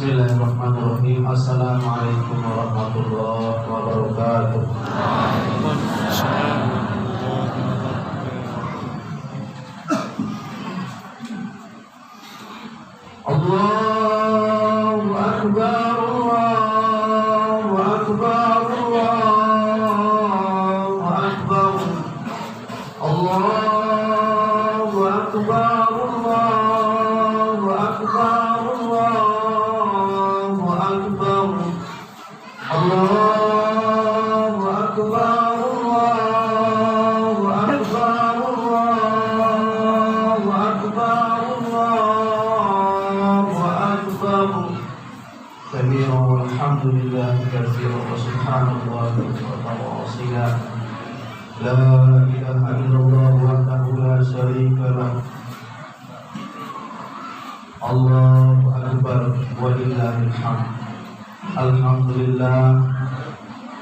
Bismillahirrahmanirrahim. Assalamualaikum warahmatullahi wabarakatuh. Allahu Akbar, Allahu Akbar, Allahu Akbar, Allahu Akbar, Allahu Akbar, Allahu Akbar, Allahu Akbar, Allahu Akbar, Allahu Akbar, Allahu Akbar. Kabira walhamdulillah katsira wa subhanallahi wa ta'ala. La ilaha illallah wahdahu la syarika lah. Allahu akbar walillahil hamd. Alhamdulillah,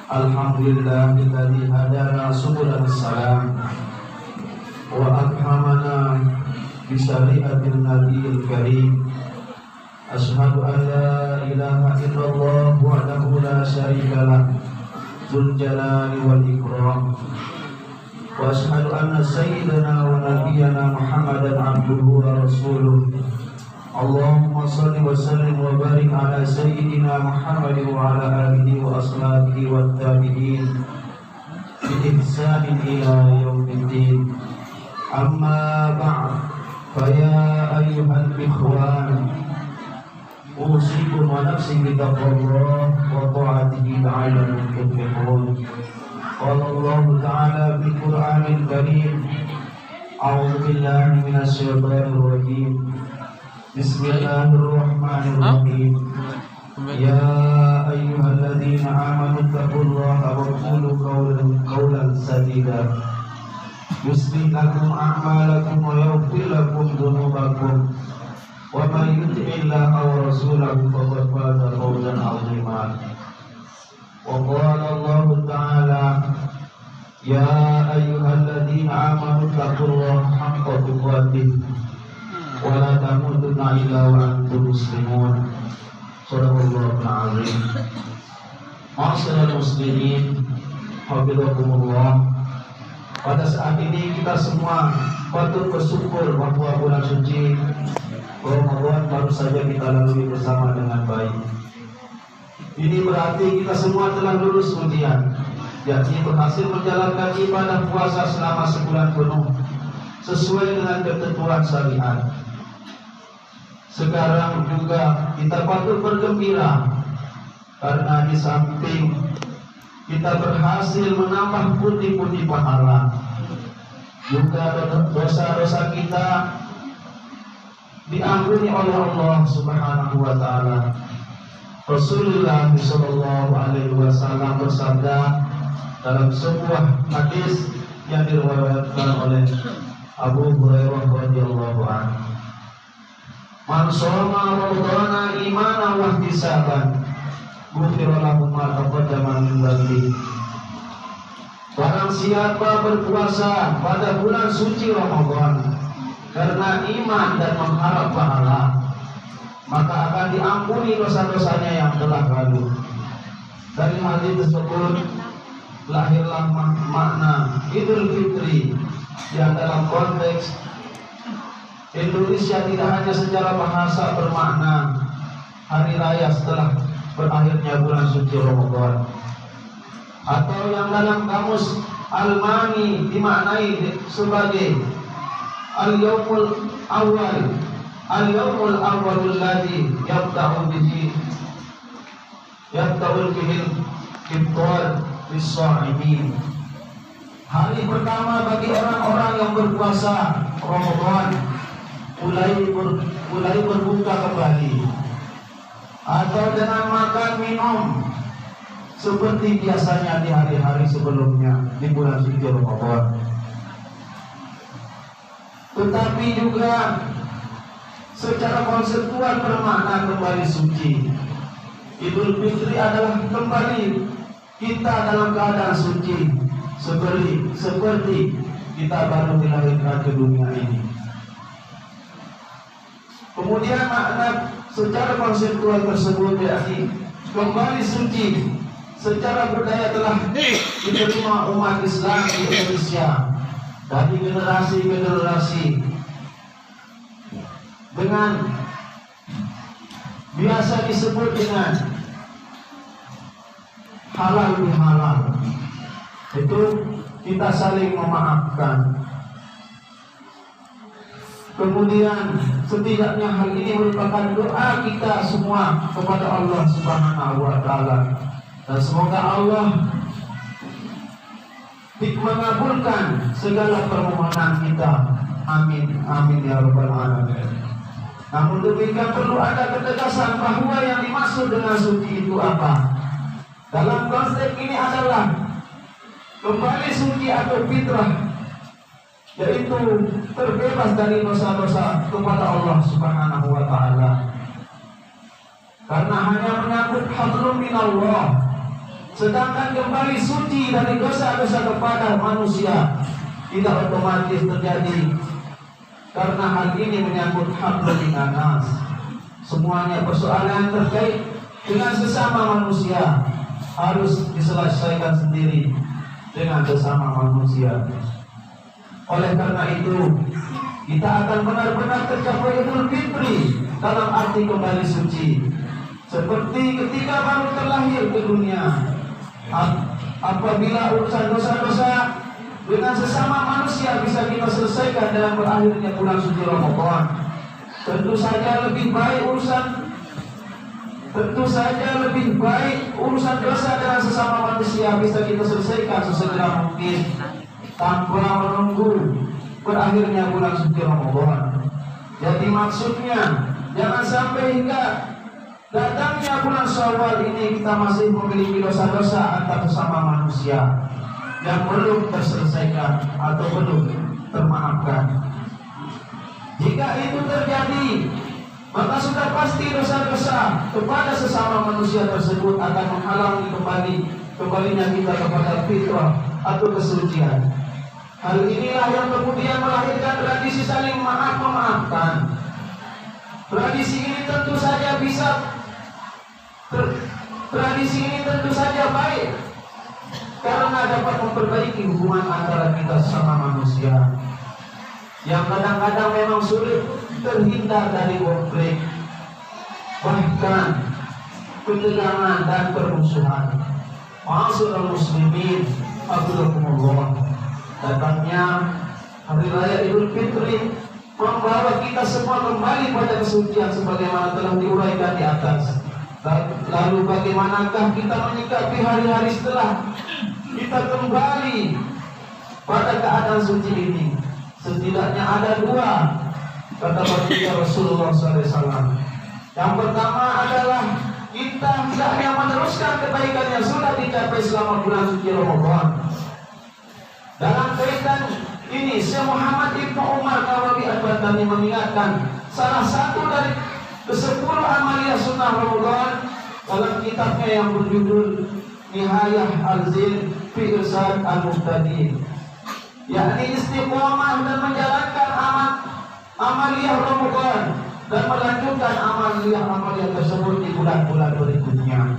alhamdulillahilladzi hadana subulal salam wa akramana bi syari'atin nabiyil karim. Asyhadu an la ilaha illallah wahdahu la syarika lah, dzul jalali wal ikram. Wa asyhadu anna sayyidana wa nabiyyana Muhammadan abduhu wa rasuluh. Allahumma salli wa sallim wa barik ala sayyidina Muhammadin wa ala alihi wa ashabihi wa tabi'in bi ihsanin ila yaumiddin. Amma ba'd, fa ya ayyuhal ikhwan, usikum wa nafsi bi taqwallah wa ta'atihi la'allakum tuflihun. Qala Allah ta'ala fil Qur'anil Karim, a'udzu billahi minasy syaithanir rajim. Bismillahirrahmanirrahim. Ya ayyuhalladzina amanu taqullaha wa qulu qawlan sadida. Yuslih lakum a'malakum wa yaghfir lakum dhunubakum. Wa may yuti'illaha wa rasulahu faqad faza fawzan 'azima. Wa qala Allah ta'ala, ya ayyuhalladzina amanu taqullaha haqqa tuqatih wa la tamutunna illa wa antum muslimun. Shadaqallahul azim. Ma'asyiral muslimin, hafizakumullah. Pada saat ini kita semua patut bersyukur bahwa bulan suci Ramadan baru saja kita lalui bersama dengan baik. Ini berarti kita semua telah lulus ujian, yakni berhasil menjalankan ibadah puasa selama sebulan penuh sesuai dengan ketentuan syariat. Sekarang juga kita patut bergembira karena di samping kita berhasil menambah pundi-pundi pahala, juga dosa-dosa kita diampuni oleh Allah Subhanahu wa taala. Rasulullah sallallahu alaihi wasallam bersabda dalam sebuah hadis yang diriwayatkan oleh Abu Hurairah radhiyallahu anhu, "Man shoma ramadhana imanan wa ihtisaban, ghufira lahu ma taqaddama min dhanbihi." Barang siapa berpuasa pada bulan suci Ramadan karena iman dan mengharap pahala, maka akan diampuni dosa-dosanya yang telah lalu. Dari hadis tersebut lahirlah makna Idul Fitri yang dalam konteks Indonesia tidak hanya secara bahasa bermakna hari raya setelah berakhirnya bulan suci Ramadan, atau yang dalam kamus Almani dimaknai sebagai al-yawmul awal, al-yawmul awalul ladzi yabda'u bihi iftar lis-sha'imin. Hari pertama bagi orang-orang yang berpuasa Ramadan mulai berbuka kembali, atau dengan makan minum seperti biasanya di hari-hari sebelumnya di bulan suci Ramadan. Tetapi juga secara konseptual bermakna kembali suci. Idul Fitri adalah kembali kita dalam keadaan suci, seperti kita baru dilahirkan ke dunia ini. Kemudian makna secara konseptual tersebut, yakni kembali suci secara budaya telah diterima umat Islam di Indonesia dari generasi ke generasi dengan biasa disebut dengan halal bihalal. Itu kita saling memaafkan. Kemudian setidaknya hal ini merupakan doa kita semua kepada Allah Subhanahu wa taala. Dan semoga Allah mengabulkan segala permohonan kita. Amin. Amin ya rabbal alamin. Namun demikian perlu ada ketegasan bahwa yang dimaksud dengan suci itu apa. Dalam konsep ini adalah kembali suci atau fitrah, yaitu terbebas dari dosa-dosa kepada Allah Subhanahu wa taala. Karena hanya menyangkut hablum minallah. Sedangkan kembali suci dari dosa-dosa kepada manusia tidak otomatis terjadi, karena hal ini menyangkut hablum minanas. Semuanya persoalan terkait dengan sesama manusia harus diselesaikan sendiri dengan sesama manusia. Oleh karena itu, kita akan benar-benar tercapai Idul Fitri dalam arti kembali suci, seperti ketika baru terlahir ke dunia. Apabila urusan dosa-dosa dengan sesama manusia bisa kita selesaikan dengan berakhirnya bulan suci Ramadan, tentu saja lebih baik urusan dosa dengan sesama manusia bisa kita selesaikan sesegera mungkin tanpa menunggu berakhirnya bulan suci Ramadan. Jadi maksudnya jangan sampai hingga datangnya bulan Syawal ini kita masih memiliki dosa-dosa antar sesama manusia yang belum terselesaikan atau belum termaafkan. Jika itu terjadi, maka sudah pasti dosa-dosa kepada sesama manusia tersebut akan menghalangi kembalinya kita kepada fitrah atau kesucian. Hal inilah yang kemudian melahirkan tradisi saling memaafkan. Tradisi ini tentu saja baik karena dapat memperbaiki hubungan antara kita sama manusia yang kadang-kadang memang sulit terhindar dari konflik, bahkan ketegangan dan permusuhan. Ma'asyiral muslimin, hafizakumullah. Datangnya hari raya Idul Fitri membawa kita semua kembali pada kesucian sebagaimana telah diuraikan di atas. Lalu bagaimanakah kita menyikapi hari-hari setelah kita kembali pada keadaan suci ini? Setidaknya ada dua kata baginda Rasulullah SAW. Yang pertama adalah kita hendaknya meneruskan kebaikan yang sudah dicapai selama bulan suci Ramadan. Dalam kaitan ini, Syekh Muhammad Ibnu Umar Nawawi Al-Badani mengingatkan salah satu dari ke-10 amaliyah sunnah Ramadan dalam kitabnya yang berjudul Nihayah Al-Zil fi Irsad Al-Muhtadin, yakni istiqomah dan menjalankan amaliyah Ramadan dan melanjutkan amaliyah tersebut di bulan-bulan berikutnya.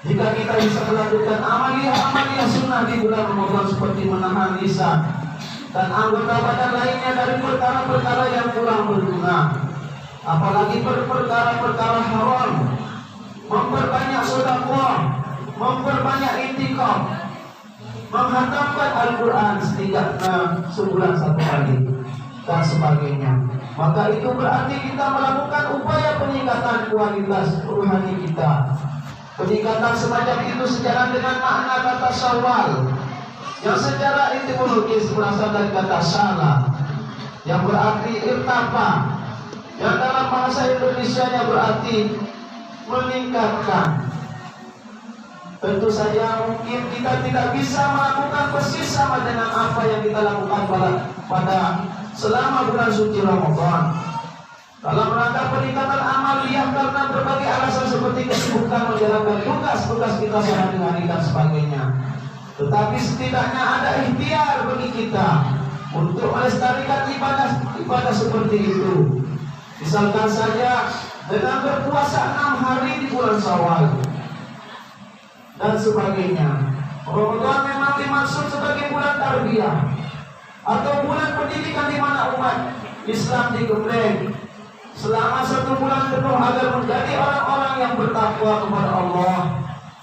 Jika kita bisa melanjutkan amaliyah sunnah di bulan Ramadan seperti menahan lisan dan anggota badan lainnya dari perkara-perkara yang kurang berguna, apalagi perkara-perkara haram, memperbanyak sedekah, memperbanyak intikaf, menghatamkan Al-Quran setidaknya sebulan 1 kali dan sebagainya, maka itu berarti kita melakukan upaya peningkatan kualitas rohani kita. Peningkatan semacam itu sejalan dengan makna kata Syawal yang secara etimologis berasal dari kata syala yang berarti irtafa, yang dalam bahasa Indonesianya berarti meningkatkan. Tentu saja mungkin kita tidak bisa melakukan persis sama dengan apa yang kita lakukan pada selama bulan suci Ramadan. Dalam rangka peningkatan amaliyah karena berbagai alasan seperti kesibukan menjalankan tugas-tugas kita sehari-hari dan sebagainya. Tetapi setidaknya ada ikhtiar bagi kita untuk melestarikan ibadah seperti itu. Misalkan saja dengan berpuasa 6 hari di bulan Syawal dan sebagainya. Ramadan memang dimaksud sebagai bulan tarbiyah atau bulan pendidikan di mana umat Islam digembleng selama 1 bulan penuh agar menjadi orang-orang yang bertakwa kepada Allah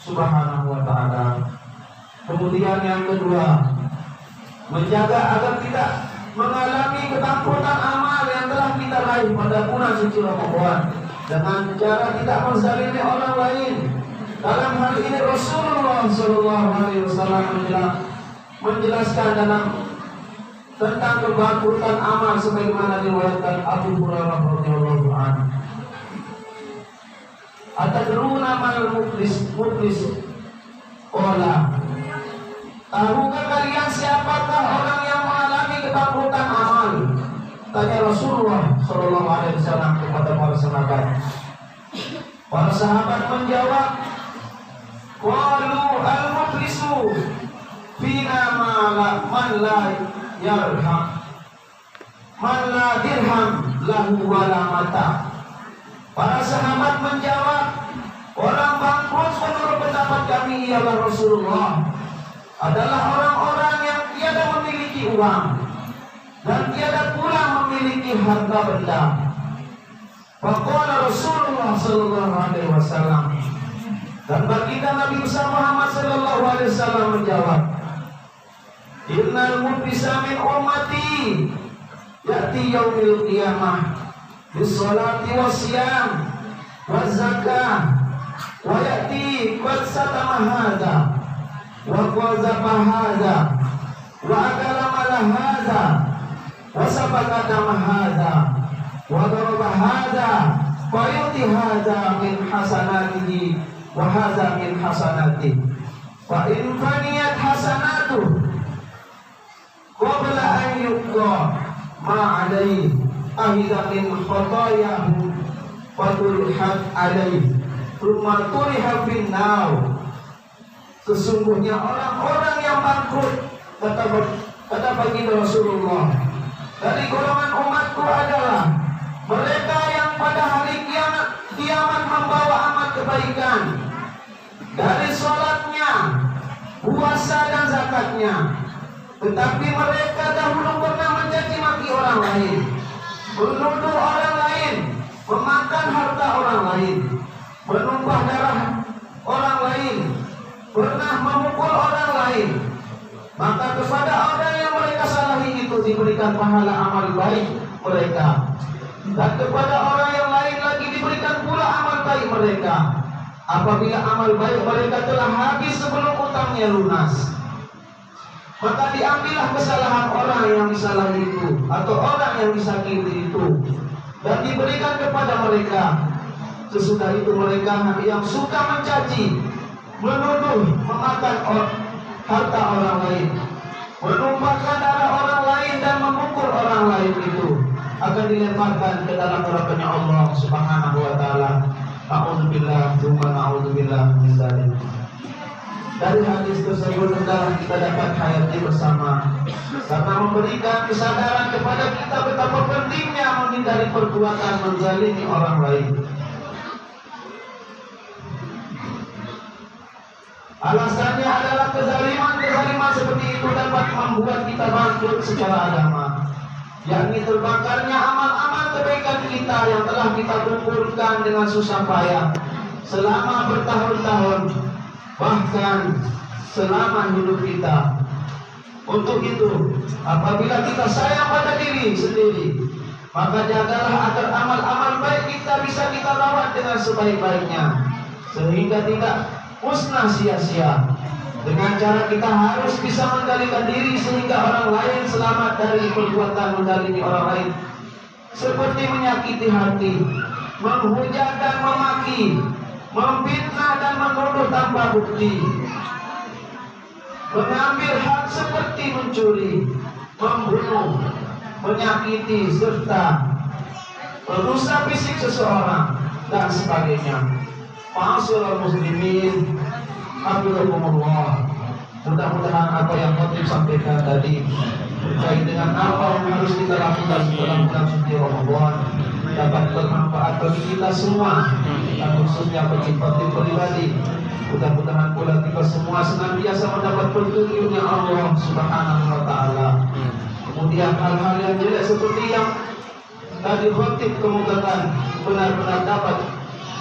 Subhanahu wa ta'ala. Kemudian yang kedua, menjaga agar tidak mengalami ketakutan amal yang telah kita raih pada bulan suci Ramadan dengan cara tidak menzalimi orang lain. Dalam hal ini Rasulullah SAW menjelaskan tentang kebangkrutan amal sebagaimana diriwayatkan Abu Hurairah radhiyallahu anhu. Atadruna mal muflis qala, tahukah kalian siapakah orang yang mengalami kebangkrutan amal? Tanya Rasulullah SAW kepada para sahabat. Para sahabat menjawab, qalu al-muflisu fina man la yarham man la dirham lahu wala mata. Para sahabat menjawab, orang bangkrut menurut pendapat kami ialah Rasulullah adalah orang-orang yang tiada memiliki uang dan tiada pula memiliki harta benda. Faqala Rasulullah sallallahu alaihi wasallam, dan baginda Nabi Muhammad sallallahu alaihi wasallam menjawab, innal muflisa min ummati ya'ti yaumil qiyamah bis-salati was-siyam waz-zakah wa ya'ti qad satama hadza wa qazafa hadza wa akala mala hadza wa sabaka dama hadza wa daraba hadza fa yuti hadza min hasanatihi wa hadza min hasanatihi fa in faniyat hasanatuhu qabla an yuqda ma alayhi ahida min khotayahu faturihat alayhi thumma turiha fin nar. Sesungguhnya orang-orang yang bangkrut, kata baginda Rasulullah, dari golongan umatku adalah mereka yang pada hari kiamat membawa amal kebaikan dari sholatnya, puasa dan zakatnya, tetapi mereka dahulu pernah mencaci maki orang lain, menuduh orang lain, memakan harta orang lain, menumpah darah orang lain, pernah memukul orang lain. Maka kepada orang yang mereka salahi itu diberikan pahala amal baik mereka, dan kepada orang yang lain lagi diberikan pula amal baik mereka apabila amal baik mereka telah habis sebelum utangnya lunas. Maka diambillah kesalahan orang yang disalahi itu atau orang yang disakiti itu dan diberikan kepada mereka. Sesudah itu mereka yang suka mencaci, menuduh, memakan harta orang lain, menumpahkan darah orang lain dan memukul orang lain itu akan dilemparkan ke dalam neraka Allah Subhanahu wa taala. A'udzubillah tsumma na'udzubillah min dzalik. Dari hadis tersebut adalah kita dapat hayati bersama karena memberikan kesadaran kepada kita betapa pentingnya menghindari perbuatan menzalimi orang lain. Alasannya adalah kezaliman seperti itu dapat membuat kita bangkrut secara agama, yakni terbakarnya amal-amal kebaikan kita yang telah kita kumpulkan dengan susah payah selama bertahun-tahun, bahkan selama hidup kita. Untuk itu, apabila kita sayang pada diri sendiri, maka jagalah agar amal-amal baik kita bisa kita rawat dengan sebaik-baiknya, sehingga tidak musnah sia-sia. Dengan cara kita harus bisa mengendalikan diri sehingga orang lain selamat dari perbuatan menzalimi orang lain, seperti menyakiti hati, menghujat dan memaki, memfitnah dan menuduh tanpa bukti, mengambil hak seperti mencuri, membunuh, menyakiti serta merusak fisik seseorang dan sebagainya. Ma'asyiral muslimin, hafizakumullah. Mudah-mudahan apa yang khatib sampaikan tadi terkait dengan apa yang harus kita lakukan dalam bulan suci Ramadan dapat bermanfaat bagi kita semua, dan khususnya bagi pribadi. Mudah-mudahan pula kita semua senantiasa mendapat petunjuknya Allah Subhanahu wa Ta'ala. Kemudian hal-hal yang jelek seperti yang tadi khotib kemukakan benar-benar dapat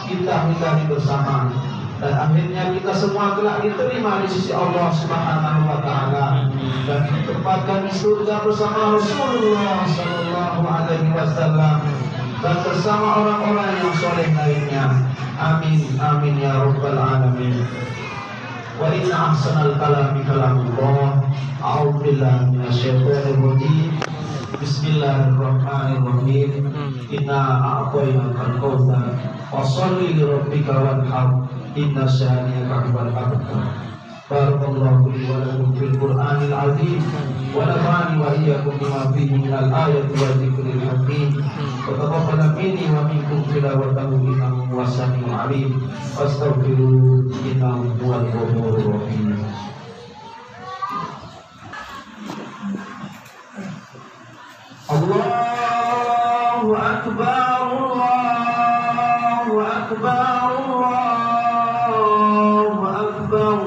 kita hindari bersama, dan akhirnya kita semua kelak diterima di sisi Allah Subhanahu wa Ta'ala dan ditempatkan di surga bersama Rasulullah sallallahu alaihi wasallam dan bersama orang-orang yang soleh lainnya. Amin amin ya rabbal alamin. Wa inna ahsanal kalami kalamullah. A'udzu billahi minasyaitonir rajim. Bismillahirrahmanirrahim. Inna a'tainakal kautsar fasholli li rabbika wanhar. Inna syani'aka huwal abtar. Barakallahu li wa lakum fil Qur'anil azim wa nafa'ani wa iyyakum bima fihi minal ayati wa dzikril hakim. Wa taqabbal minni wa minkum tilawatahu innahu huwas samiul alim. Astaghfiru innahu huwal ghafurur rahim. Allahu akbar, Allahu akbar, Allahu akbar,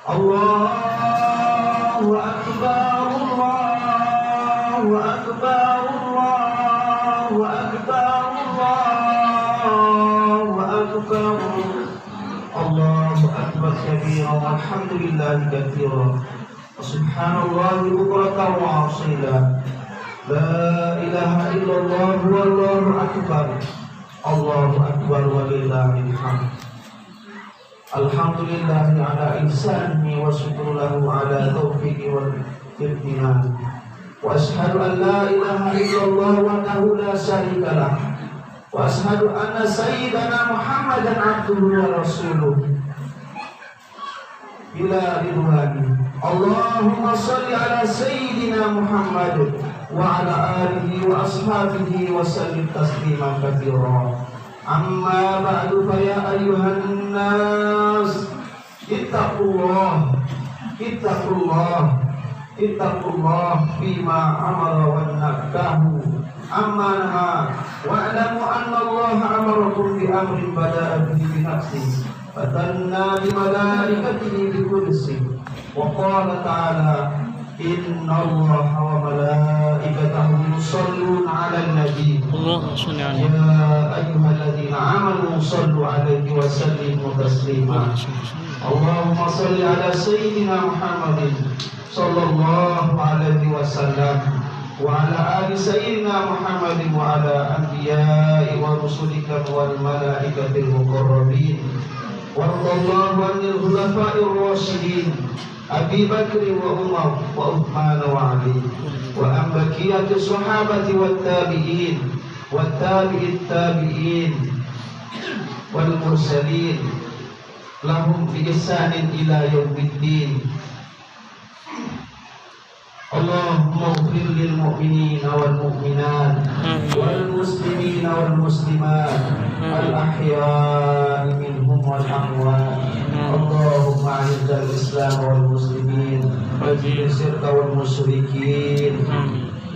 Allahu akbar, Allahu akbar, Allahu akbar, Allahu akbar, Allahu akbar kabira walhamdulillahi katsira wa subhanallahi bukratan wa asila. La ilaha illallah wallahu akbar. Allahu akbar walillahil hamd. Alhamdulillahi ala ihsanihi wa syukru lahu ala taufiqi wal imtinan. Wa ashhadu an la ilaha illallah wahdahu la syarika lah. Wa ashhadu anna sayyidana Muhammadan abduhu wa rasuluh. Bila ridwani. Allahumma shalli ala sayyidina Muhammad wa ala alihi wa ashabihi wa sallim tasliman katsira. Amma ba'du fa ya ayyuhan nas ittaqullah bima amara wa nakahu amma naha wa'lamu anna Allah amarakum bi amrin bada'a bihi bi nafsihi fatanna bi malaikatihi bi kursi wa qala ta'ala inna Allaha wa malaikatahu yusalluna 'alan nabi Allahumma shalli 'alaihi ya ayyuhalladzina amanu sallu 'alaihi wa sallimu taslima. Allahumma shalli 'ala sayyidina Muhammadin sallallahu alaihi wasallam wa 'ala ali sayyidina Muhammadin wa 'ala anbiya'i wa rusulika wal malaikatil muqarrabin wa radallahu 'anil khulafa'ir rasyidin Abi Bakr wa Umar wa Uthman wa Ali wa an baqiyati sahabati wat tabi'in wat tabi'it tabi'in wal mursalin lahum bi ihsanin ila yaumiddin. Allahumma ighfir lil mu'minina wal mu'minat wal muslimina wal muslimat al ahya'i minhum wal amwat. Allahumma a'izzal islam wal muslimin wa zil syirka wal musyrikin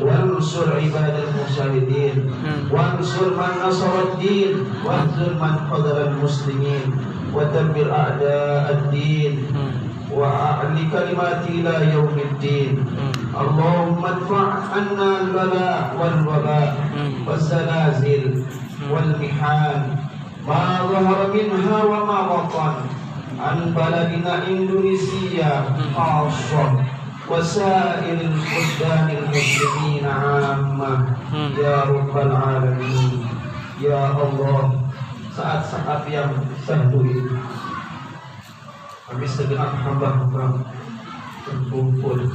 wansur ibadal musyahidin wansur man nasara ad-din wansur man hadara al-muslimin wa dabbir a'da ad-din wa a'li kalimati ila yaumiddin. Allahumma adfa' anna al-bala wal waba waz zalazil wal mihan ma zahara minha wa ma batan an baladina Indonesia khassah wa sa'iril buldanil muslimin 'ammah ya rabbal alamin. Ya Allah, saat-saat yang sahdu ini kami segenap hamba-Hamba berkumpul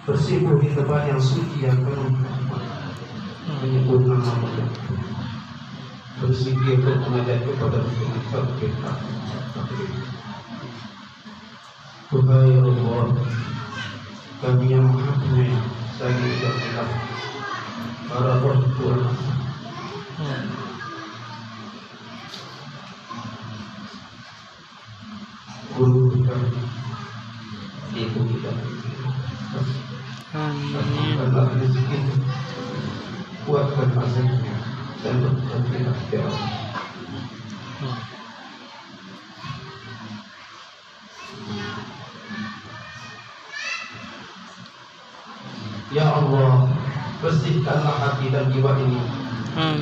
bersimpuh di tempat yang suci yang penuh menyebut nama Allah, bersedia untuk mengajak kepada kita. Tuhai Allah, kami yang maha penyayang, saya tidak para orang tua, guru kita, ibu kita. Amin. Rezeki kuatkan azabnya dan berkatilah ya Allah. Ya Allah, bersihkanlah hati dan jiwa ini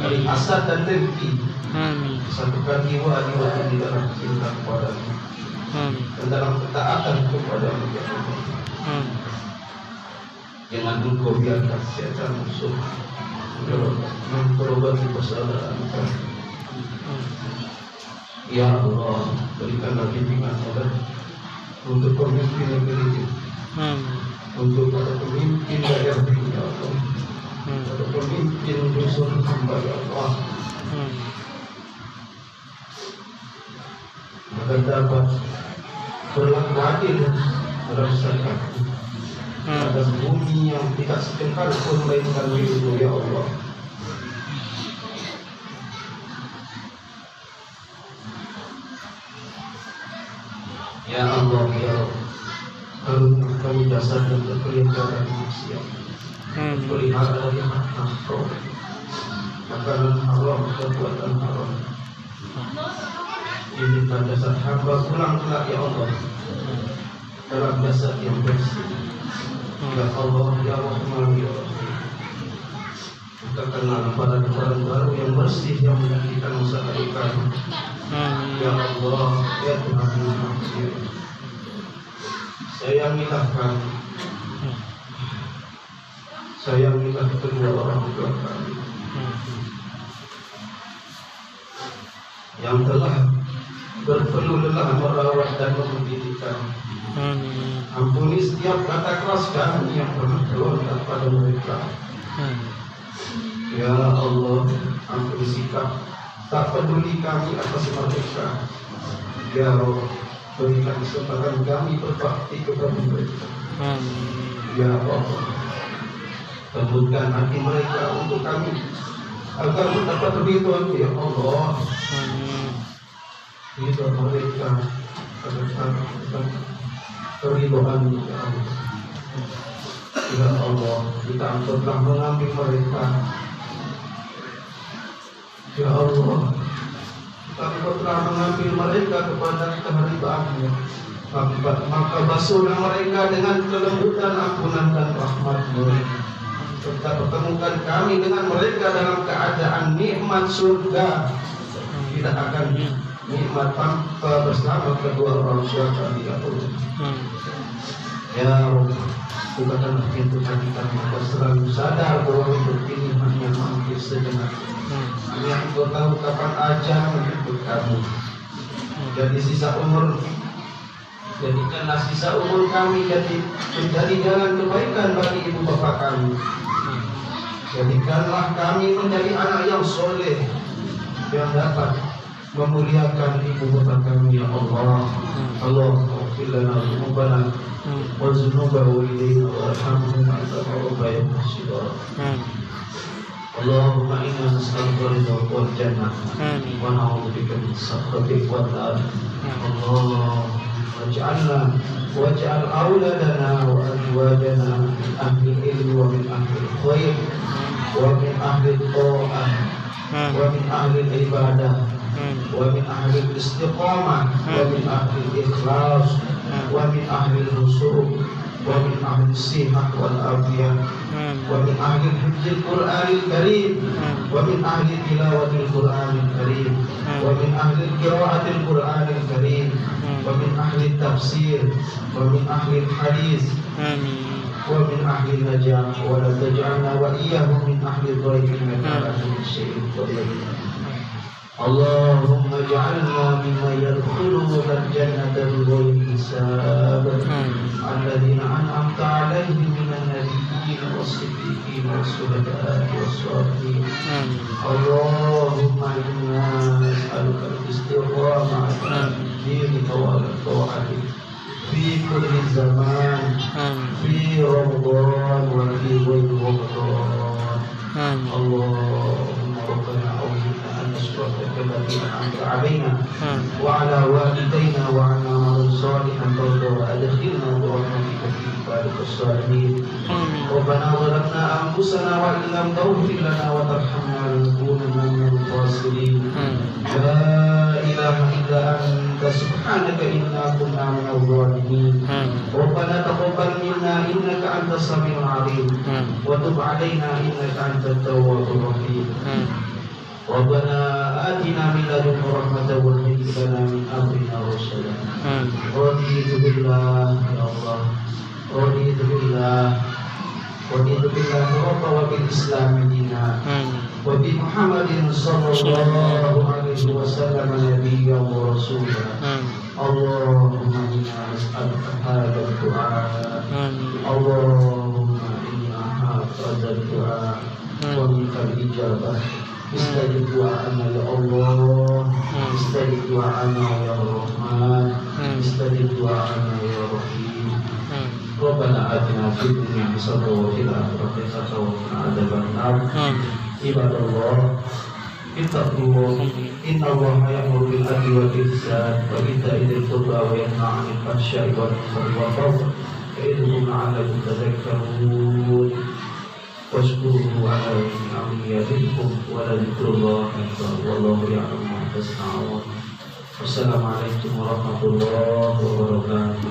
dari hasad dan dengki. Satukan jiwa-jiwa ini dalam cinta kepada-Mu dan dalam ketaatan kepada-Mu ya Allah. Jangan Engkau biarkan setan musuh memperobati kesalahan kami. Ya Allah, berikanlah bimbingan untuk pemimpin negeri ini, untuk para pemimpin daerah ini ya Allah, para pemimpin dusun hamba ya Allah, agar dapat berlaku adil dalam syariat atas bumi yang tidak sekenal pun melainkan milik-Mu ya Allah. Ya Allah ya Allah, karuniakan kami dasar dan berkelihatan manusia, pelihara dari haram, makanan haram, perbuatan haram. Ini dasar hamba pulang kelak ya Allah dalam dasar yang bersih. Ya Allah ya Rahman ya Rahim, bukakanlah lembaran-lembaran baru yang bersih yang menjadikan masa depan. Ya Allah ya Tuhan yang maha, sayangilah kami, sayangilah kedua orang tua kami yang telah berpeluh lelah merawat dan mendidik kami. Ampuni setiap kata keras kami yang pernah keluar daripada mereka. Ya Allah, ampuni sikap tak peduli kami atas mereka. Ya Allah, berikan kesempatan kami berbakti kepada mereka. Ya Allah, lembutkan hati mereka untuk kami agar mendapat ridho ya Allah. Ridho mereka agar keridhaan ya Allah. Ya Allah, kita telah mengambil mereka. Ya Allah, kita telah mengambil mereka kepada kehendakmu. Maka basuhlah mereka dengan kelembutan, ampunan dan rahmat-Mu. Serta pertemukan kami dengan mereka dalam keadaan nikmat surga. Tidak akan nikmat tanpa bersama kedua orang tua kami ya Allah. Ya Allah, bukakanlah pintu hati kami agar selalu sadar bahwa hidup ini hanya mampir sejenak. Hanya Engkau tahu kapan ajal menjemput kami. Jadi sisa umur, jadikanlah sisa umur kami menjadi jalan kebaikan bagi ibu bapa kami. Jadikanlah kami menjadi anak yang soleh yang dapat memuliakan ibu bapa kami ya Allah. Allahumma ighfir lana dzunubana wa dzunuba walidayna warhamhuma anta rabbayana shighara. Allahumma inna nas'aluka ridha wal jannah wa na'udzubika min sakhatik wan nar. Allah waj'al auladana wa azwajana min ahli ilmi wa min ahli khair wa min ahli ta'ah wa min ahli ibadah wa min ahli istiqamah wa min ahli ikhlas wa min ahli husuk wa min ahli sihah wal afiyah wa min ahli hifdzil Qur'anil Karim wa min ahli tilawatil Qur'anil Karim wa min ahli qiraatil Qur'anil Karim wa min ahli tafsir wa min ahli hadis wa min ahli najah wa la taj'alna wa iyyahum min ahli dhaiqin ala kulli syai'in qadir. Allahumma ja'alna mimman yadkhuluna al-jannata bighayri hisab alladhina an'amta 'alaihim minan nabiyyin was-siddiqin was-shuhada'i was-shalihin. Allahumma inna nas'aluka al-istiqamata fi-dinika wa al-ta'ati fi kulli zaman fi Ramadan wa fi ghayri Ramadan. اللهم ربنا أعوذ بك أن نشكرك التي أنعمت علينا وعلى والدينا وعلى عمل صالحا ترضى وأدخلنا برحمتك في عبادك الصالحين. ربنا ظلمنا أنفسنا وإن لم تغفر لنا وترحمنا لنكونن من الخاسرين. لا إله إلا أنت سبحانك إنا كنا من الظالمين. ربنا تقبل منا إنك أنت السميع العليم وتب علينا إنك أنت التواب الرحيم. ربنا آتنا من لدنك رحمة وهيئ لنا من أمرنا رشدا. رضيت بالله يا الله، رضيت بالله ربا وبالإسلام دينا وبمحمد صلى الله عليه وسلم نبيا ورسولا. اللهم إنا نسألك هذا الدعاء، اللهم إنا هذا الدعاء ومنك الإجابة. استجب دعاءنا يا الله، استجب دعاءنا يا رحمن، استجب دعاءنا يا رحيم. ربنا آتنا في الدنيا حسنة وفي الآخرة حسنة وقنا عذاب النار. عباد الله اتقوا الله، إن الله يأمر بالعدل والإحسان وإيتاء ذي القربى وينهى عن الفحشاء والمنكر والبغي يعظكم لعلكم تذكرون. واشكروه على نعمه يزدكم ولذكر الله أكبر والله يعلم ما تصنعون. والسلام عليكم ورحمة الله وبركاته.